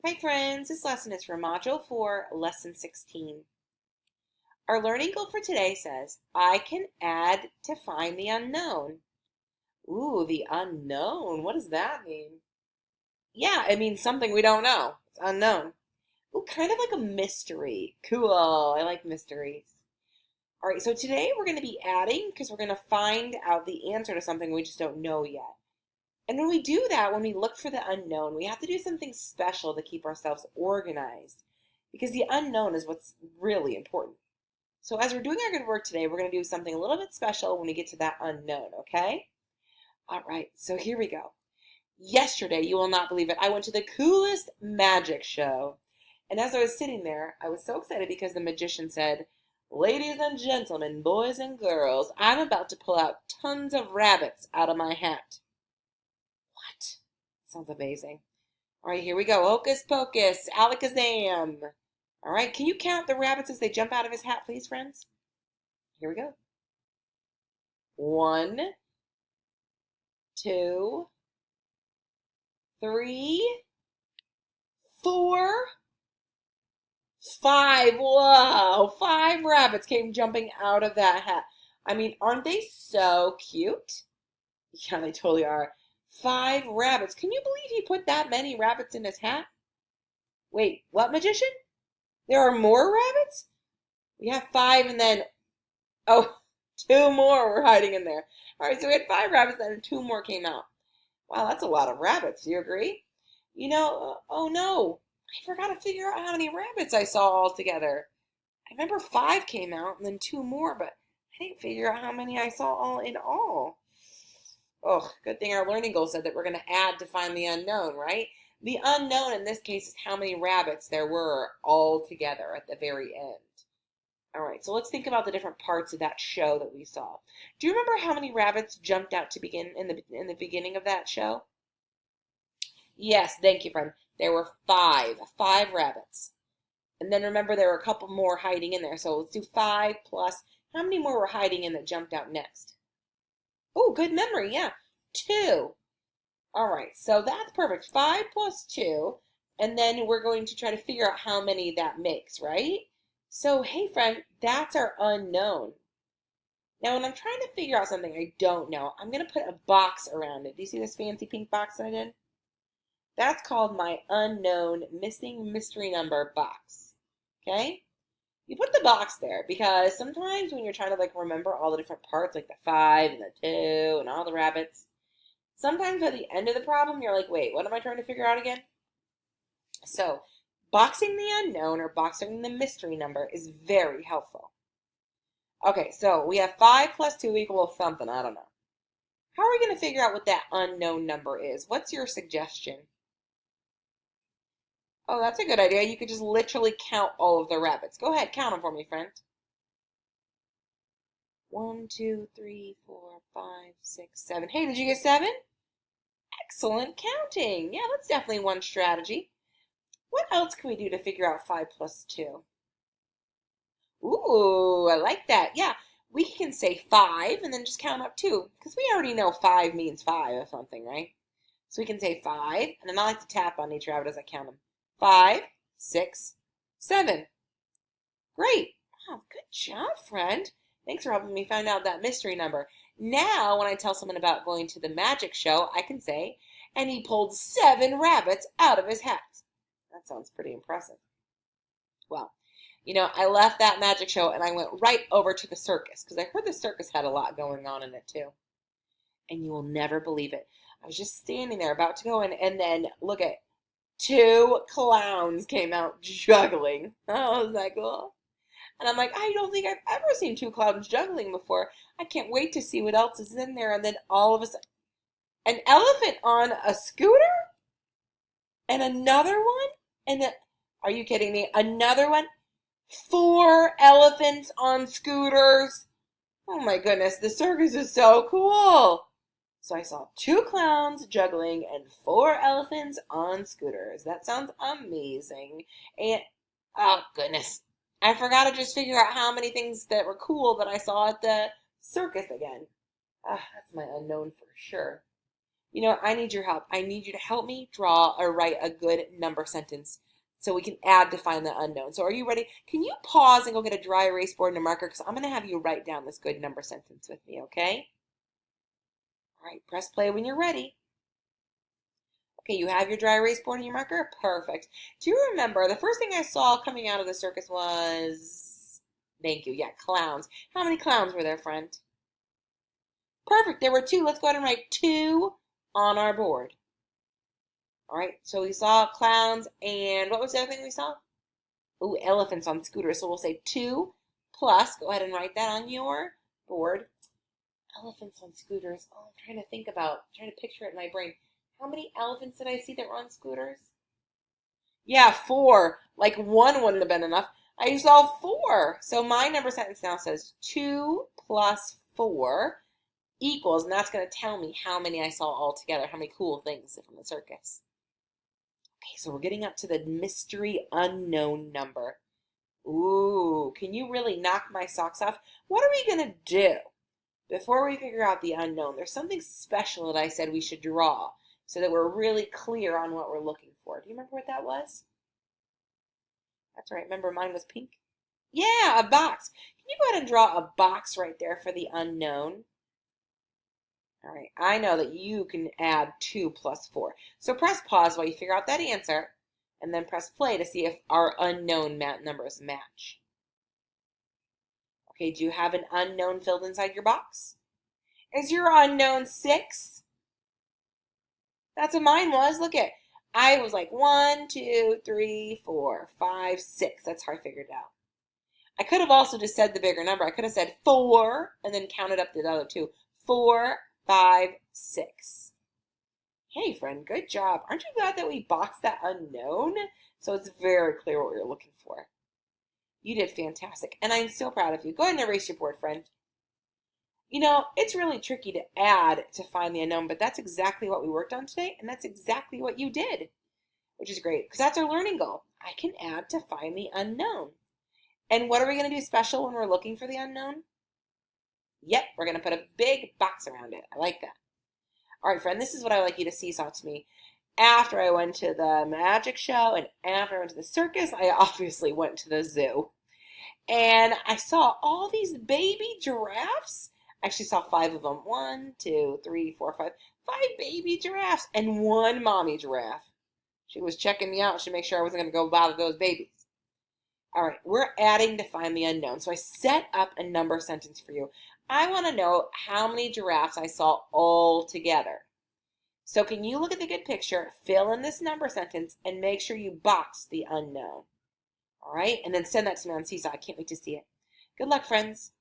Hi friends, this lesson is from Module 4, Lesson 16. Our learning goal for today says, I can add to find the unknown. Ooh, the unknown. What does that mean? Yeah, it means something we don't know. It's unknown. Ooh, kind of like a mystery. Cool, I like mysteries. All right, so today we're going to be adding because we're going to find out the answer to something we just don't know yet. And when we do that, when we look for the unknown, we have to do something special to keep ourselves organized because the unknown is what's really important. So as we're doing our good work today, we're going to do something a little bit special when we get to that unknown, okay? All right, so here we go. Yesterday, you will not believe it, I went to the coolest magic show. And as I was sitting there, I was so excited because the magician said, Ladies and gentlemen, boys and girls, I'm about to pull out tons of rabbits out of my hat. What? Sounds amazing. All right, here we go. Hocus pocus, alakazam. All right, can you count the rabbits as they jump out of his hat, please, friends? Here we go. 1, 2, 3, 4, 5. Whoa, 5 rabbits came jumping out of that hat. I mean, aren't they so cute? Yeah, they totally are. 5 rabbits. Can you believe he put that many rabbits in his hat? Wait, what, magician? There are more rabbits? We have 5 and then, oh, 2 more were hiding in there. All right, so we had 5 rabbits and 2 more came out. Wow, that's a lot of rabbits. Do you agree? Oh no, I forgot to figure out how many rabbits I saw all together. I remember 5 came out and then 2 more, but I didn't figure out how many I saw all in all. Oh, good thing our learning goal said that we're going to add to find the unknown, right? The unknown in this case is how many rabbits there were all together at the very end. All right, so let's think about the different parts of that show that we saw. Do you remember how many rabbits jumped out to begin in the beginning of that show? Yes, thank you, friend. There were 5 rabbits. And then remember there were a couple more hiding in there. So let's do 5 plus. How many more were hiding in that jumped out next? Oh, good memory, yeah. 2. All right, so that's perfect. 5 plus 2. And then we're going to try to figure out how many that makes, right? So, hey, friend, that's our unknown. Now, when I'm trying to figure out something I don't know, I'm going to put a box around it. Do you see this fancy pink box that I did? That's called my unknown missing mystery number box. Okay? You put the box there because sometimes when you're trying to remember all the different parts, like the 5 and the 2 and all the rabbits, sometimes at the end of the problem, you're like, wait, what am I trying to figure out again? So, boxing the unknown or boxing the mystery number is very helpful. Okay, so we have 5 plus 2 equals something. I don't know. How are we going to figure out what that unknown number is? What's your suggestion? Oh, that's a good idea. You could just literally count all of the rabbits. Go ahead, count them for me, friend. 1, 2, 3, 4, 5, 6, 7. Hey, did you get 7? Excellent counting. Yeah, that's definitely one strategy. What else can we do to figure out 5 plus 2? Ooh, I like that. Yeah, we can say 5 and then just count up 2 because we already know 5 means 5 or something, right? So we can say 5, and then I like to tap on each rabbit as I count them. 5, 6, 7. Great. Wow, good job, friend. Thanks for helping me find out that mystery number. Now, when I tell someone about going to the magic show, I can say, and he pulled 7 rabbits out of his hat. That sounds pretty impressive. Well, I left that magic show and I went right over to the circus because I heard the circus had a lot going on in it too. And you will never believe it. I was just standing there about to go in and then look at 2 clowns came out juggling. Oh, isn't that cool? And I'm like, I don't think I've ever seen 2 clowns juggling before. I can't wait to see what else is in there. And then all of a sudden, an elephant on a scooter? And another one? And then, are you kidding me? Another one? 4 elephants on scooters. Oh my goodness, the circus is so cool. So I saw 2 clowns juggling and 4 elephants on scooters. That sounds amazing. And, oh goodness, I forgot to just figure out how many things that were cool that I saw at the circus again. That's my unknown for sure. I need your help. I need you to help me draw or write a good number sentence so we can add to find the unknown. So are you ready? Can you pause and go get a dry erase board and a marker? Because I'm going to have you write down this good number sentence with me, okay? All right, press play when you're ready. Okay, you have your dry erase board and your marker? Perfect. Do you remember the first thing I saw coming out of the circus was, thank you, yeah, clowns. How many clowns were there, friend? Perfect, there were 2. Let's go ahead and write 2 on our board. All right, so we saw clowns, and what was the other thing we saw? Ooh, elephants on scooters. So we'll say 2 plus, go ahead and write that on your board. Elephants on scooters. Oh, I'm trying to picture it in my brain. How many elephants did I see that were on scooters? Yeah, 4. Like 1 wouldn't have been enough. I saw 4. So my number sentence now says 2 plus 4 equals, and that's going to tell me how many I saw all together, how many cool things from the circus. Okay, so we're getting up to the mystery unknown number. Ooh, can you really knock my socks off? What are we going to do before we figure out the unknown? There's something special that I said we should draw so that we're really clear on what we're looking for. Do you remember what that was? That's right. Remember mine was pink? Yeah, a box. Can you go ahead and draw a box right there for the unknown? All right, I know that you can add 2 plus 4. So press pause while you figure out that answer, and then press play to see if our unknown numbers match. Okay, do you have an unknown filled inside your box? Is your unknown 6? That's what mine was. Look at, I was like 1, 2, 3, 4, 5, 6. That's how I figured it out. I could have also just said the bigger number. I could have said 4 and then counted up the other 2. 4, 5, 6. Hey, friend, good job. Aren't you glad that we boxed that unknown? So it's very clear what we were looking for. You did fantastic, and I'm so proud of you. Go ahead and erase your board, friend. It's really tricky to add to find the unknown, but that's exactly what we worked on today, and that's exactly what you did, which is great, because that's our learning goal. I can add to find the unknown. And what are we going to do special when we're looking for the unknown? Yep, we're going to put a big box around it. I like that. All right, friend, this is what I would like you to seesaw to me. After I went to the magic show and after I went to the circus, I obviously went to the zoo. And I saw all these baby giraffes. I actually saw 5 of them. 1, 2, 3, 4, 5. 5 baby giraffes and 1 mommy giraffe. She was checking me out. She made sure I wasn't going to go bother those babies. All right, we're adding to find the unknown. So I set up a number sentence for you. I want to know how many giraffes I saw all together. So can you look at the good picture, fill in this number sentence, and make sure you box the unknown. All right, and then send that to me on Seesaw. I can't wait to see it. Good luck, friends.